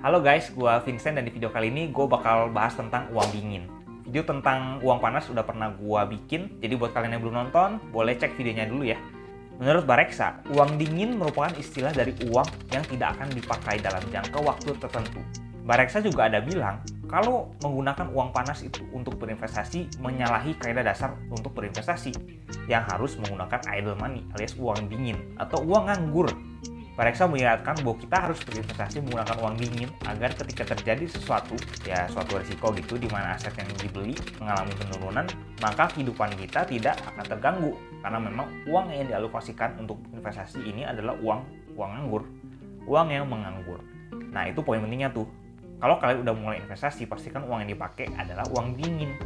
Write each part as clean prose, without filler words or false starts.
Halo guys, gua Vincent dan di video kali ini gue bakal bahas tentang uang dingin. Video tentang uang panas udah pernah gua bikin, jadi buat kalian yang belum nonton, boleh cek videonya dulu ya. Menurut Bareksa, uang dingin merupakan istilah dari uang yang tidak akan dipakai dalam jangka waktu tertentu. Bareksa juga ada bilang, kalau menggunakan uang panas itu untuk berinvestasi menyalahi kaidah dasar untuk berinvestasi, yang harus menggunakan idle money alias uang dingin atau uang nganggur. Bareksa mengingatkan bahwa kita harus berinvestasi menggunakan uang dingin agar ketika terjadi sesuatu, ya suatu risiko gitu di mana aset yang dibeli mengalami penurunan, maka kehidupan kita tidak akan terganggu karena memang uang yang dialokasikan untuk investasi ini adalah uang nganggur, uang yang menganggur. Nah, itu poin pentingnya tuh. Kalau kalian udah mulai investasi, pastikan uang yang dipakai adalah uang dingin.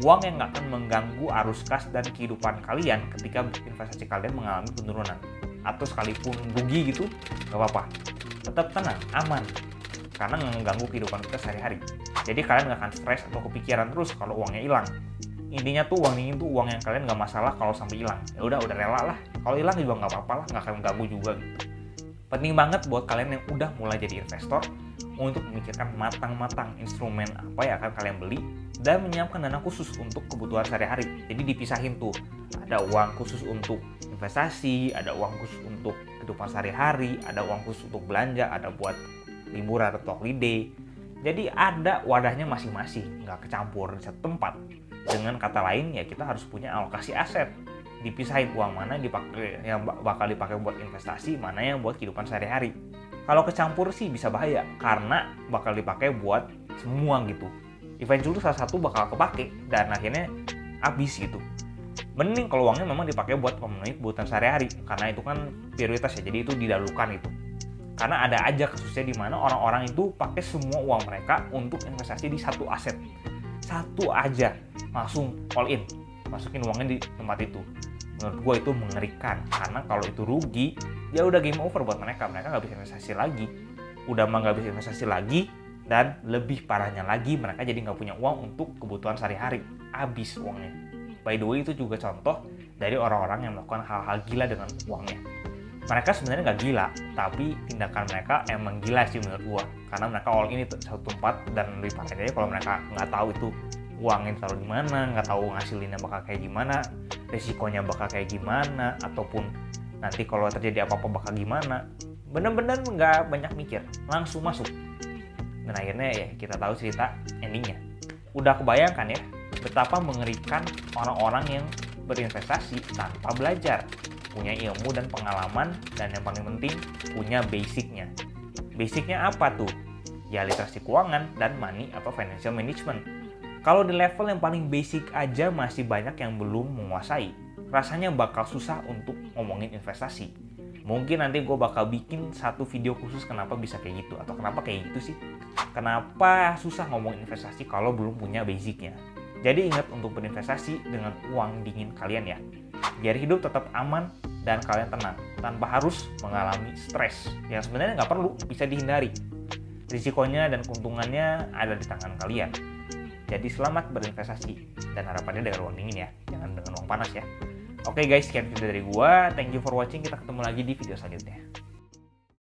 Uang yang nggak akan mengganggu arus kas dan kehidupan kalian ketika investasi kalian mengalami penurunan. Atau sekalipun rugi gitu, nggak apa-apa. Tetap tenang, aman. Karena nggak mengganggu kehidupan kita sehari-hari. Jadi kalian nggak akan stres atau kepikiran terus kalau uangnya hilang. Intinya tuh uang dingin tuh uang yang kalian nggak masalah kalau sampai hilang. Ya udah rela lah. Kalau hilang juga nggak apa-apa lah, nggak akan mengganggu juga gitu. Penting banget buat kalian yang udah mulai jadi investor untuk memikirkan matang-matang instrumen apa yang akan kalian beli dan menyiapkan dana khusus untuk kebutuhan sehari-hari. Jadi dipisahin tuh, ada uang khusus untuk investasi, ada uang khusus untuk kehidupan sehari-hari, ada uang khusus untuk belanja, ada buat liburan atau holiday. Jadi ada wadahnya masing-masing, nggak kecampur di satu tempat. Dengan kata lain ya kita harus punya alokasi aset. Dipisahin uang mana dipakai yang bakal dipakai buat investasi, mana yang buat kehidupan sehari-hari. Kalau kecampur sih bisa bahaya karena bakal dipakai buat semua gitu. Eventually salah satu bakal kepake dan akhirnya habis gitu. Mending kalau uangnya memang dipakai buat memenuhi kebutuhan sehari-hari karena itu kan prioritas ya, jadi itu didahulukan itu. Karena ada aja kasusnya di mana orang-orang itu pakai semua uang mereka untuk investasi di satu aset. Satu aja langsung all in, masukin uangnya di tempat itu. Menurut gue itu mengerikan karena kalau itu rugi ya udah game over buat mereka nggak bisa investasi lagi, udah mah nggak bisa investasi lagi, dan lebih parahnya lagi mereka jadi nggak punya uang untuk kebutuhan sehari-hari, habis uangnya. By the way, itu juga contoh dari orang-orang yang melakukan hal-hal gila dengan uangnya. Mereka sebenarnya nggak gila, tapi tindakan mereka emang gila sih menurut gua karena mereka all in itu satu tempat, dan lebih parahnya kalau mereka nggak tahu itu uangnya ditaruh di mana, nggak tahu ngasilinnya bakal kayak gimana, risikonya bakal kayak gimana, ataupun nanti kalau terjadi apa-apa bakal gimana. Bener-bener nggak banyak mikir, langsung masuk. Dan akhirnya ya kita tahu cerita endingnya. Udah kebayangkan ya betapa mengerikan orang-orang yang berinvestasi tanpa belajar, punya ilmu dan pengalaman, dan yang paling penting punya basicnya. Basicnya apa tuh? Ya literasi keuangan dan money atau financial management. Kalau di level yang paling basic aja masih banyak yang belum menguasai, rasanya bakal susah untuk ngomongin investasi. Mungkin nanti gue bakal bikin satu video khusus kenapa bisa kayak gitu, atau kenapa kayak gitu sih. Kenapa susah ngomong investasi kalau belum punya basicnya. Jadi ingat untuk berinvestasi dengan uang dingin kalian ya. Biar hidup tetap aman dan kalian tenang, tanpa harus mengalami stres. Yang sebenarnya nggak perlu, bisa dihindari. Risikonya dan keuntungannya ada di tangan kalian. Jadi selamat berinvestasi dan harapannya dengan uang dingin ya, jangan dengan uang panas ya. Oke guys, sekian video dari gua. Thank you for watching. Kita ketemu lagi di video selanjutnya.